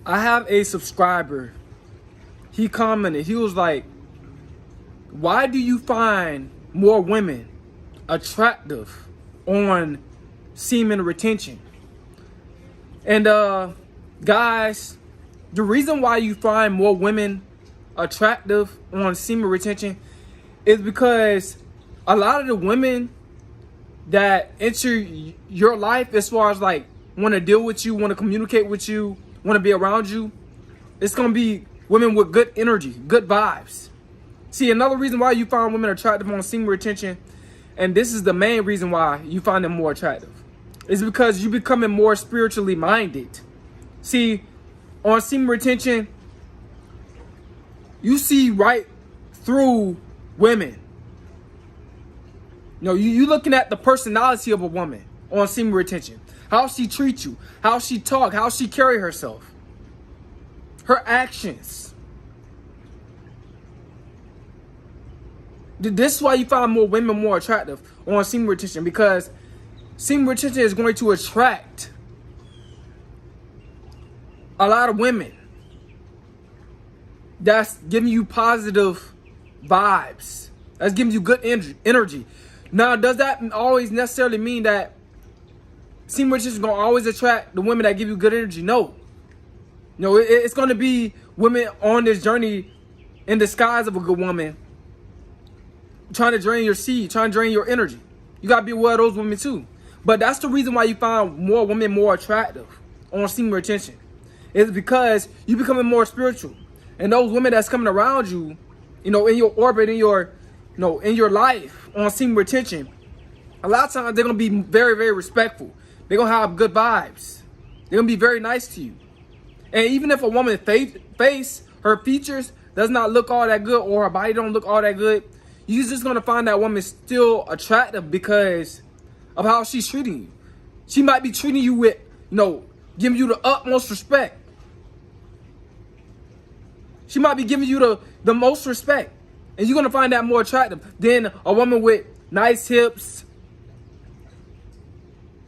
I have a subscriber. He commented, he was like, why do you find more women attractive on semen retention? And guys, the reason why you find more women attractive on semen retention is because a lot of the women that enter your life, as far as like want to deal with you, want to communicate with you, want to be around you, it's going to be women with good energy, good vibes. See, another reason why you find women attractive on semen retention, and this is the main reason why you find them more attractive, is because you're becoming more spiritually minded. See, on semen retention, you see right through women. You know, you looking at the personality of a woman on semen retention. How she treats you, how she talk, how she carry herself, her actions. This is why you find more women more attractive on semen retention, because semen retention is going to attract a lot of women that's giving you positive vibes, that's giving you good energy. Now, does that always necessarily mean that semen retention is going to always attract the women that give you good energy? No. No, it's going to be women on this journey in disguise of a good woman, trying to drain your seed, trying to drain your energy. You got to be aware of those women too. But that's the reason why you find more women more attractive on semen retention. It's because you're becoming more spiritual. And those women that's coming around you, you know, in your orbit, in your, you know, in your life on semen retention, a lot of times they're going to be very, very respectful. They're going to have good vibes. They're going to be very nice to you. And even if a woman's face, her features does not look all that good, or her body don't look all that good, you're just going to find that woman still attractive because of how she's treating you. She might be treating you with, you know, giving you the utmost respect. She might be giving you the most respect. And you're going to find that more attractive than a woman with nice hips,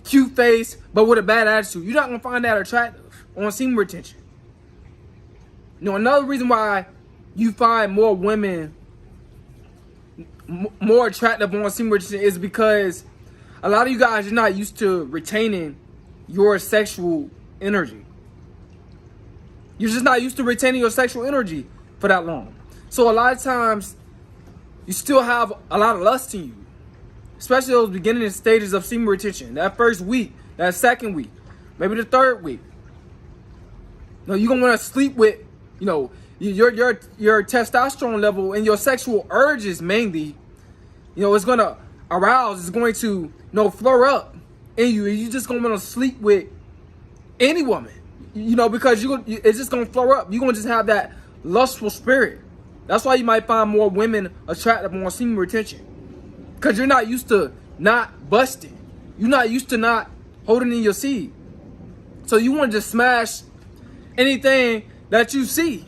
cute face, but with a bad attitude. You're not going to find that attractive on semen retention. You know, another reason why you find more women more attractive on semen retention is because a lot of you guys are not used to retaining your sexual energy. You're just not used to retaining your sexual energy for that long. So a lot of times, you still have a lot of lust in you, especially those beginning stages of semen retention. That first week, that second week, maybe the third week. You know, you're gonna want to sleep with, you know, your testosterone level and your sexual urges mainly. You know, it's gonna arouse. It's going to, you know, flare up in you, and you're just gonna want to sleep with any woman. You know, because it's just gonna flare up. You're gonna just have that lustful spirit. That's why you might find more women attractive on semen retention, because you're not used to not busting. You're not used to not holding in your seed. So you want to just smash anything that you see.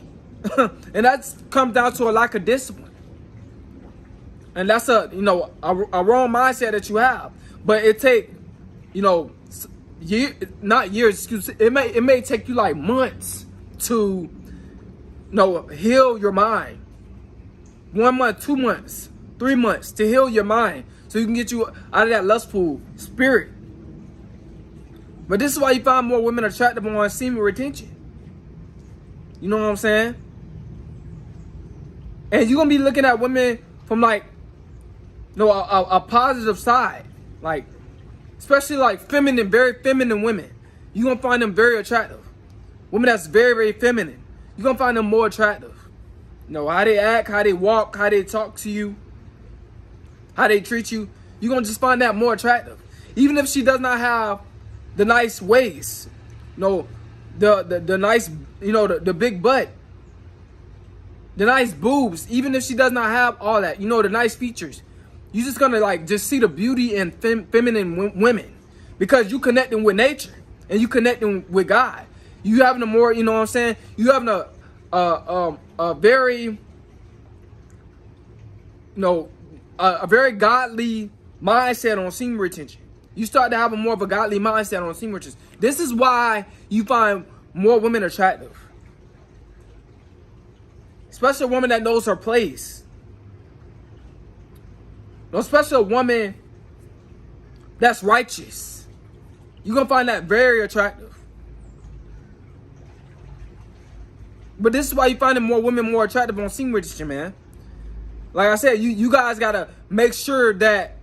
And that's comes down to a lack of discipline. And that's a wrong mindset that you have. But it take, you know, not years, excuse me, it may take you like months to, you know, heal your mind. 1 month, 2 months, 3 months to heal your mind, so you can get you out of that lustful spirit. But this is why you find more women attractive on semen retention. You know what I'm saying? And you're gonna be looking at women from like, you know, a positive side, like especially like feminine, very feminine women. You're gonna find them very attractive. Women that's very, very feminine, you're gonna find them more attractive. You know, how they act, how they walk, how they talk to you, how they treat you. You're gonna just find that more attractive. Even if she does not have the nice waist, you know, the nice, you know, the big butt, the nice boobs, even if she does not have all that, you know, the nice features, you're just gonna like just see the beauty in feminine women, because you connecting with nature and you connecting with God. You having a more, you know what I'm saying? You having a very, you know, a very godly mindset on semen retention. You start to have a more of a godly mindset on semen retention. This is why you find more women attractive. Especially a woman that knows her place. Especially a woman that's righteous. You're going to find that very attractive. But this is why you're finding more women more attractive on Semen Retention, man. Like I said, you guys got to make sure that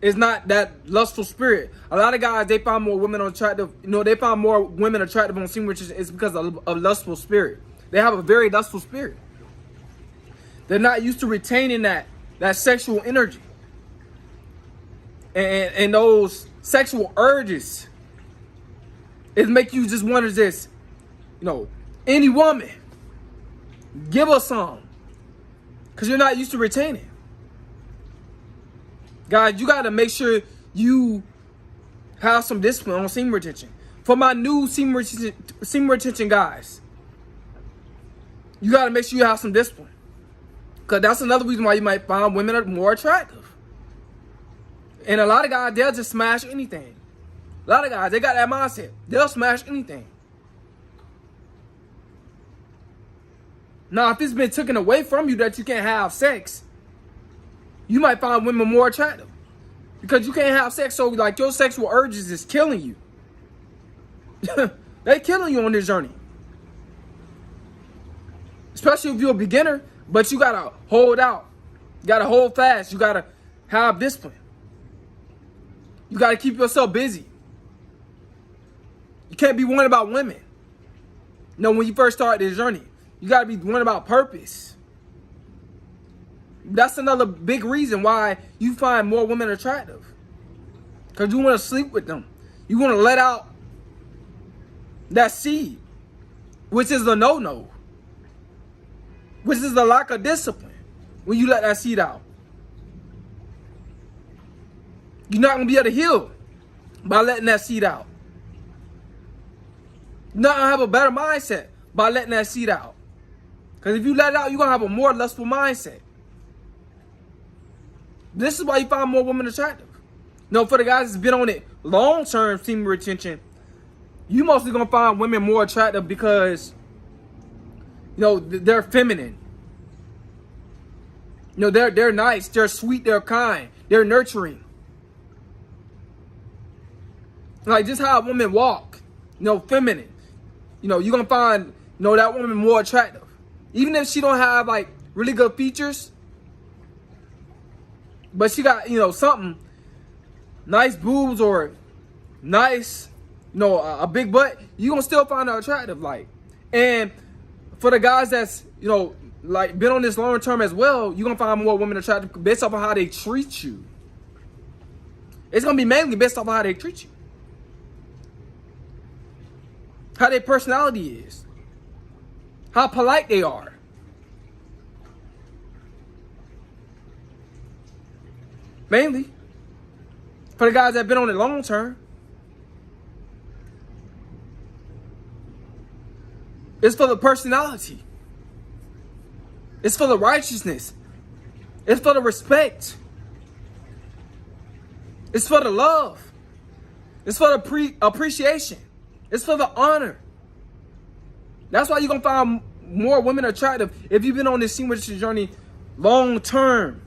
it's not that lustful spirit. A lot of guys, they find more women attractive. They find more women attractive on Semen Retention. It's because of lustful spirit. They have a very lustful spirit. They're not used to retaining that sexual energy. And those sexual urges. It make you just wonder this, any woman, give her some. Because you're not used to retaining. Guys, you got to make sure you have some discipline on Semen Retention. For my new Semen Retention guys, you got to make sure you have some discipline. Because that's another reason why you might find women are more attractive. And a lot of guys, they'll just smash anything. A lot of guys, they got that mindset. They'll smash anything. Now, if it's been taken away from you that you can't have sex, you might find women more attractive. Because you can't have sex, so like your sexual urges is killing you. They're killing you on this journey. Especially if you're a beginner, but you gotta hold out. You gotta hold fast. You gotta have discipline. You gotta keep yourself busy. You can't be worrying about women. When you first start this journey, you gotta be worrying about purpose. That's another big reason why you find more women attractive. Because you want to sleep with them. You want to let out that seed, which is a no-no. Which is the lack of discipline when you let that seed out. You're not going to be able to heal by letting that seed out. You're not going to have a better mindset by letting that seed out. Because if you let it out, you're going to have a more lustful mindset. This is why you find more women attractive. For the guys that's been on it long-term Semen Retention, you mostly going to find women more attractive because, they're feminine. They're nice, they're sweet, they're kind, they're nurturing. Like just how a woman walk, feminine. You're going to find, that woman more attractive. Even if she don't have like really good features, but she got, something, nice boobs or nice, a big butt, you're going to still find her attractive. And for the guys that's, been on this long term as well, you're going to find more women attractive based off of how they treat you. It's going to be mainly based off of how they treat you. How their personality is. How polite they are. Mainly. For the guys that have been on it long term. It's for the personality. It's for the righteousness. It's for the respect. It's for the love. It's for the appreciation. It's for the honor. That's why you're going to find more women attractive if you've been on this Semen Retention journey long term.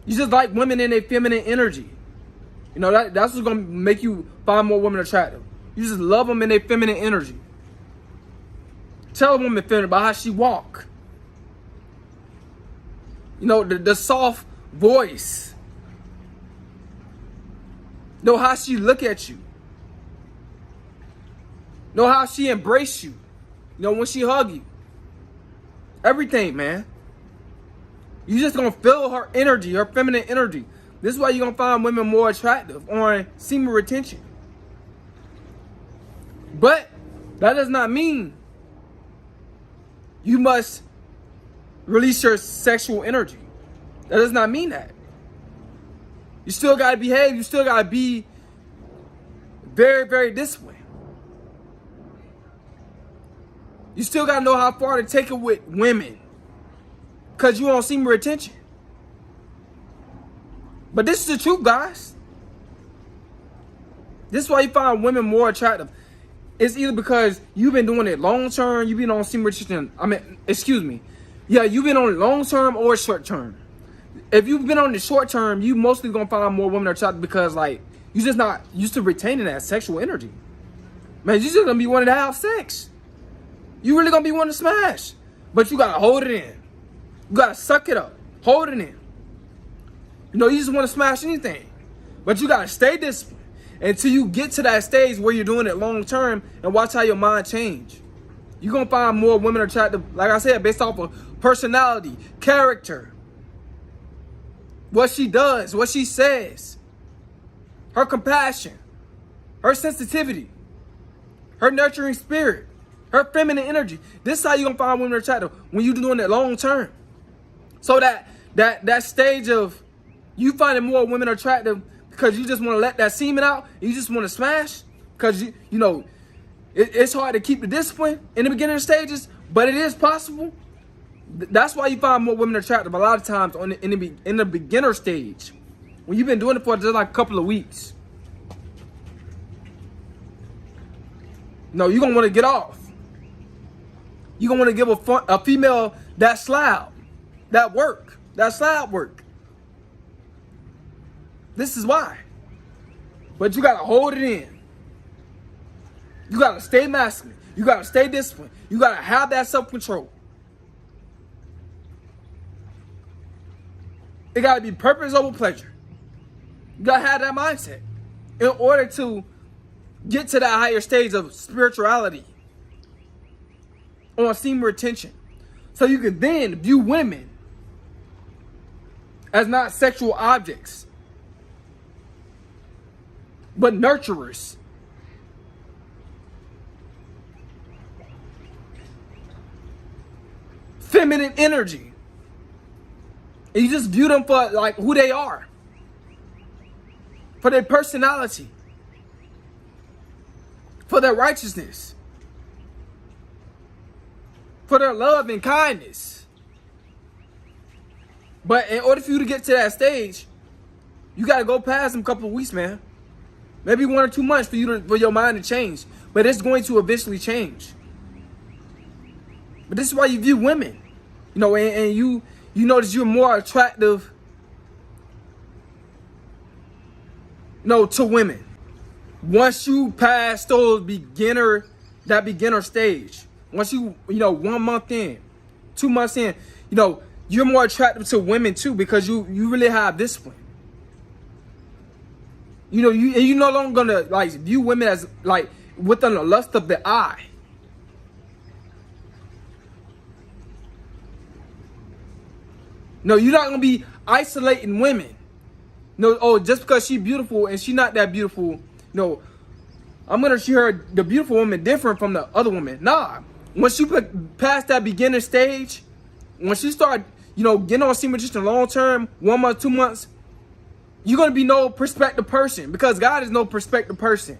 You just like women in their feminine energy. That's what's going to make you find more women attractive. You just love them in their feminine energy. Tell a woman feminine about how she walk. The soft voice. Know how she look at you. Know how she embrace you. When she hug you. Everything, man. You just gonna feel her energy, her feminine energy. This is why you're gonna find women more attractive on Semen Retention. But that does not mean you must release your sexual energy. That does not mean that. You still gotta behave. You still gotta be very, very disciplined. You still gotta know how far to take it with women. Because you on Semen Retention. But this is the truth, guys. This is why you find women more attractive. it's either because you've been doing it long term, you've been on semen retention. Excuse me. Yeah, you've been on it long term or short term. If you've been on the short term, you mostly gonna find more women attractive because like you're just not used to retaining that sexual energy. Man, you're just gonna be wanting to have sex. You really gonna be wanting to smash. But you gotta hold it in. You gotta suck it up. Hold it in. You know, you just wanna smash anything. But you gotta stay disciplined until you get to that stage where you're doing it long term and watch how your mind change. You're gonna find more women attractive, like I said, based off of personality, character, what she does, what she says, her compassion, her sensitivity, her nurturing spirit, her feminine energy. This is how you're gonna find women attractive when you're doing it long term. So that stage of you finding more women attractive because you just want to let that semen out, you just want to smash, because you know it's hard to keep the discipline in the beginning stages, but it is possible. That's why you find more women attractive a lot of times in the beginner stage, when you've been doing it for just like a couple of weeks. No, you're gonna want to get off. You're gonna want to give a female that slab, that slab work. This is why. But you gotta hold it in. You gotta stay masculine. You gotta stay disciplined. You gotta have that self-control. It gotta be purpose over pleasure. You gotta have that mindset in order to get to that higher stage of spirituality on semen retention. So you can then view women as not sexual objects, but nurturers. Feminine energy. And you just view them for like who they are. For their personality. For their righteousness. For their love and kindness. But in order for you to get to that stage, you gotta go past them couple of weeks, man. Maybe 1 or 2 months for your mind to change. But it's going to eventually change. But this is why you view women. You know, and you notice you're more attractive, to women. Once you pass that beginner stage. Once you 1 month in, 2 months in, you're more attractive to women too, because you really have discipline. You're no longer gonna like view women as like within the lust of the eye. No, you're not gonna be isolating women. No, oh, just because she's beautiful and she's not that beautiful. No, I'm gonna see her, the beautiful woman, different from the other woman. Nah, once you past that beginning stage, once you start, getting on semen just in long term, 1 month, 2 months, you're gonna be no perspective person, because God is no perspective person.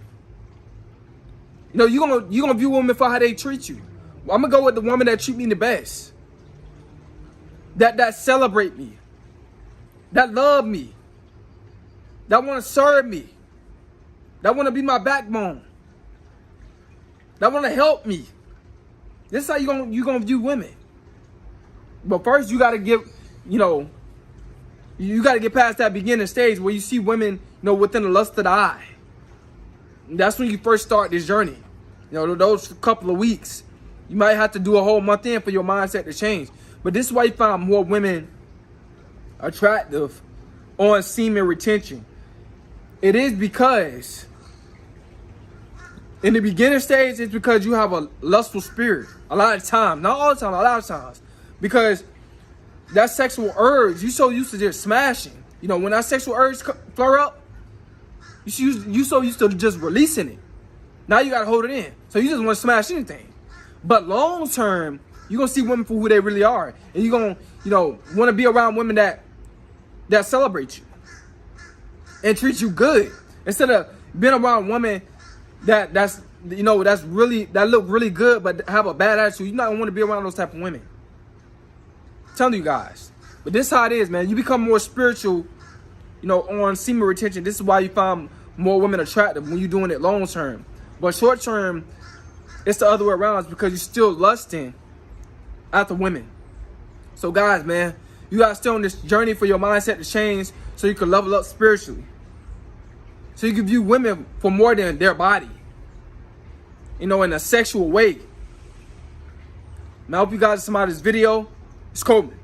You're gonna view women for how they treat you. I'm gonna go with the woman that treat me the best. That celebrate me. That love me. That want to serve me. That want to be my backbone. That want to help me. This is how you gonna view women. But first you gotta get, you gotta get past that beginning stage where you see women, within the lust of the eye. And that's when you first start this journey. Those couple of weeks. You might have to do a whole month in for your mindset to change. But this is why you find more women attractive on semen retention. It is because in the beginning stage, it's because you have a lustful spirit. A lot of times, not all the time, a lot of times. Because that sexual urge, you so used to just smashing. When that sexual urge flare up, you so used to just releasing it. Now you gotta hold it in. So you just want to smash anything. But long term, you're going to see women for who they really are. And you're going to, want to be around women that celebrate you and treat you good. Instead of being around women that look really good but have a bad attitude. You're not going to want to be around those type of women. I'm telling you guys. But this is how it is, man. You become more spiritual, on semen retention. This is why you find more women attractive when you're doing it long term. But short term, It's the other way around. It's because you're still lusting after women. So guys, man, you gotta stay on this journey for your mindset to change so you can level up spiritually. So you can view women for more than their body. You know, in a sexual way. Now, I hope you guys saw this video. It's Coleman.